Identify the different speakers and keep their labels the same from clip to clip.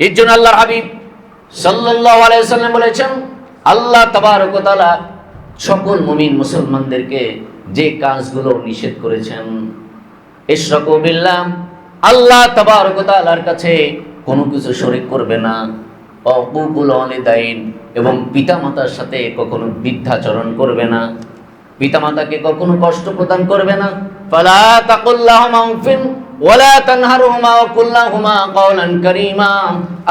Speaker 1: এর জন্য আল্লাহর হাবিব সাল্লাল্লাহু আলাইহি ওয়াসাল্লাম বলেছেন, আল্লাহ তাবারক ওয়া তাআলা সকল মুমিন মুসলমানদেরকে যে কাজগুলো নিষেধ করেছেন, ইশরাকু বিল্লাহ, আল্লাহ তাবারক ওয়া তাআলার কাছে কোনো কিছু শরীক করবে না, উকুকুল ওয়ালিদাইন, এবং পিতামাতার সাথে কখনো বৃদ্ধাচরণ করবে না, পিতামাতাকে কখনো কষ্ট প্রদান করবে না। ফালা তাকুল লাহুমা উফিন ওয়ালা তানহারহুমা ওয়া কুল লাহুমা কাওলান কারীমা।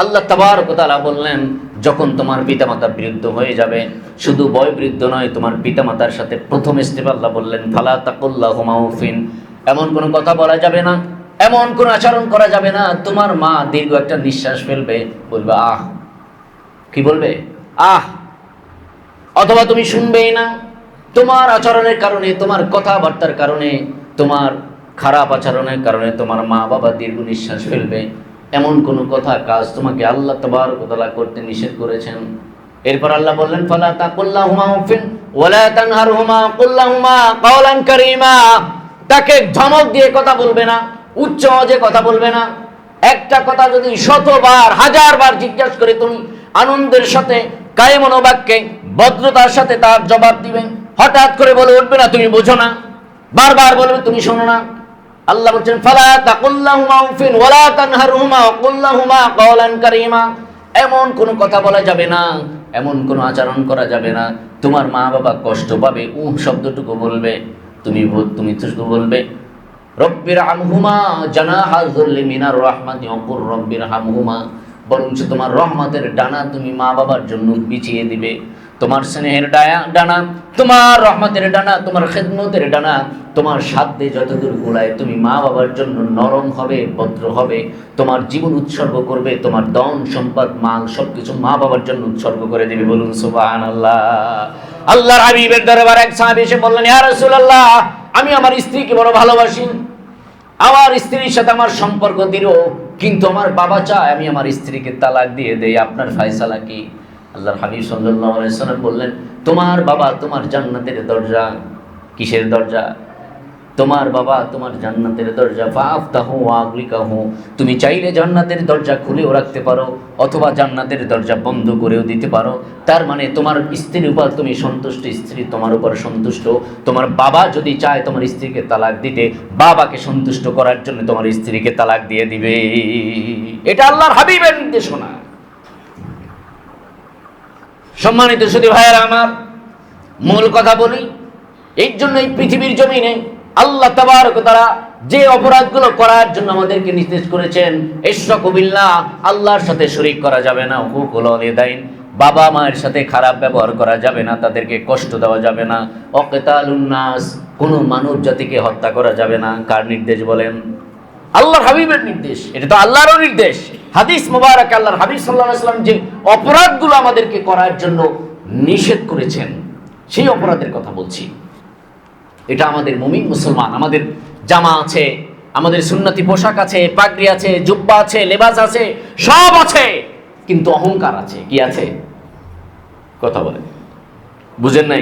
Speaker 1: আল্লাহ তাবারক ওয়া তাআলা বললেন, যখন তোমার পিতামাতা বৃদ্ধ হয়ে যাবে, শুধু বয়োবৃদ্ধ নয়, তোমার পিতামাতার সাথে প্রথম স্টেপ আল্লাহ বললেন ফালা তাকুল লাহুমা উফিন, এমন কোনো কথা বলা যাবে না, এমন কোনো আচরণ করা যাবে না। তোমার মা দীর্ঘ একটা নিঃশ্বাস ফেলবে, বলবে আহ, কি বলবে? আহ। অথবা তুমি শুনবেই না, তোমার আচরণের কারণে, তোমার কথাবার্তার কারণে, তোমার খারাপ আচরণের কারণে তোমার মা বাবা দীর্ঘ নিঃশ্বাস ফেলবে। এমন কোনো কথা কাজ তোমাকে আল্লাহ তাবারক ওয়া তাআলা করতে নিষেধ করেছেন। এরপর আল্লাহ বললেন ফালা তাকুল লাহুমা উফিন ওয়ালা তানহারহুমা কুল লাহুমা কাওলান কারীমা। তাকে ধমক দিয়ে কথা বলবে না, উচ্চ আওয়াজে কথা বলবে না। একটা কথা যদি শতবার, হাজারবার জিজ্ঞাসা করে, তুমি আনন্দের সাথে, কায়ে মনোবাক্যে, ভদ্রতার সাথে তার জবাব দিবে। হঠাৎ করে বলে উঠবে না তুমি বোঝো না, বারবার বলবে তুমি শোনো না। আল্লাহ বলছেন ফালা তাকুল লাহুমা উফিন ওয়ালা তানহারহুমা কুল লাহুমা কাওলান কারীমা। এমন কোনো কথা বলা যাবে না, এমন কোনো আচরণ করা যাবে না। তোমার মা বাবা কষ্ট পাবে, শব্দটুকু বলবে, তুমি বলবে রব্বির হামহুমা জানাহা যুল্লি মিনার রাহমাতি ওয়া কুর রব্বির হামহুমা। বরঞ্চ তোমার রহমতের ডানা তুমি মা বাবার জন্য বিছিয়ে দিবে, তোমার স্নেহের ডানা, তোমার রহমতের ডানা, তোমার খেদমতের ডানা, তোমার সাধ্যে যতদূর গোলায় তুমি মা বাবার জন্য নরম হবে, ভদ্র হবে, তোমার জীবন উৎসর্গ করবে, তোমার ধন সম্পদ মাল সবকিছু মা বাবার জন্য উৎসর্গ করে দেবে। বলুন সুবহানাল্লাহ। আল্লাহর হাবিবের দরবারে এক সাহাবী এসে বললেন, ইয়া রাসূলুল্লাহ, আমি আমার স্ত্রীকে বড় ভালোবাসি, আমার স্ত্রীর সাথে আমার সম্পর্ক দৃঢ়, কিন্তু আমার বাবা চায় আমি আমার স্ত্রীকে তালাক দিয়ে দেই, আপনার ফায়সালা কি? আল্লাহর হাবিব সাল্লাল্লাহু আলাইহি ওয়াসাল্লাম বললেন, তোমার বাবা তোমার জান্নাতের দরজা। কিসের দরজা? তোমার বাবা তোমার জান্নাতের দরজা। ফাফতাহু ওয়া আগলিকাহু, তুমি চাইলে জান্নাতের দরজা খুলেও রাখতে পারো, অথবা জান্নাতের দরজা বন্ধ করেও দিতে পারো। তার মানে তোমার স্ত্রীর উপর তুমি সন্তুষ্ট, স্ত্রী তোমার উপর সন্তুষ্ট। তোমার বাবা যদি চায় তোমার স্ত্রীকে তালাক দিতে, বাবাকে সন্তুষ্ট করার জন্য তোমার স্ত্রীকে তালাক দিয়ে দিবে। এটা আল্লাহর হাবিবের নির্দেশনা। সম্মানিত সুধী ভাইয়েরা আমার, মূল কথা বলি, এই জন্য এই পৃথিবীর জমিনে আল্লাহ তাবারক ওয়া তাআলা যে অপরাধগুলো করার জন্য আমাদেরকে নির্দেশ করেছেন, ইশরাকু বিল্লাহ, আল্লাহর সাথে শরীক করা যাবে না, হুকুকুল ওয়ালিদাইন, বাবা মায়ের সাথে খারাপ ব্যবহার করা যাবে না, তাদেরকে কষ্ট দেওয়া যাবে না, ওয়াকিতালুন নাস, কোনো মানব জাতিকে হত্যা করা যাবে না। কার নির্দেশ বলেন? আল্লাহর হাবিবের নির্দেশ। এটা তো আল্লাহরও নির্দেশ। হাদিস মুবারক আল্লাহর হাবিব সাল্লাল্লাহু আলাইহি ওয়াসাল্লাম যে অপরাধগুলো আমাদেরকে করার জন্য নিষেধ করেছেন, সেই অপরাধের কথা বলছি। এটা আমাদের মুমিন মুসলমান, আমাদের জামা আছে, আমাদের সুন্নতি পোশাক আছে, পাগড়ি আছে, জুব্বা আছে, লেবাস আছে, সব আছে, কিন্তু অহংকার আছে। কি আছে? কথা বলে বুঝেন নাই?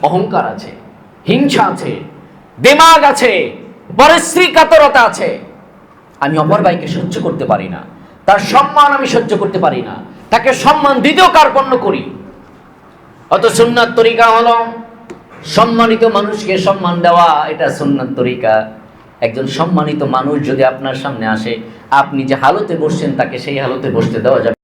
Speaker 1: অহংকার আছে, হিংসা আছে, দিমাগ আছে, পরশ্রী কাতরতা আছে। আমি অপর ভাইকে সহ্য করতে পারি না, তার সম্মান আমি সহ্য করতে পারি না, তাকে সম্মান দিতেও কার্পণ্য করি। অত সুন্নাত তরিকা হলো সম্মানিত মানুষকে সম্মান দেওয়া, এটা সুন্নাত তরিকা। একজন সম্মানিত মানুষ যদি আপনার সামনে আসে, আপনি যে হালতে বসছেন তাকে সেই হালতে বসতে দেওয়া যাবে।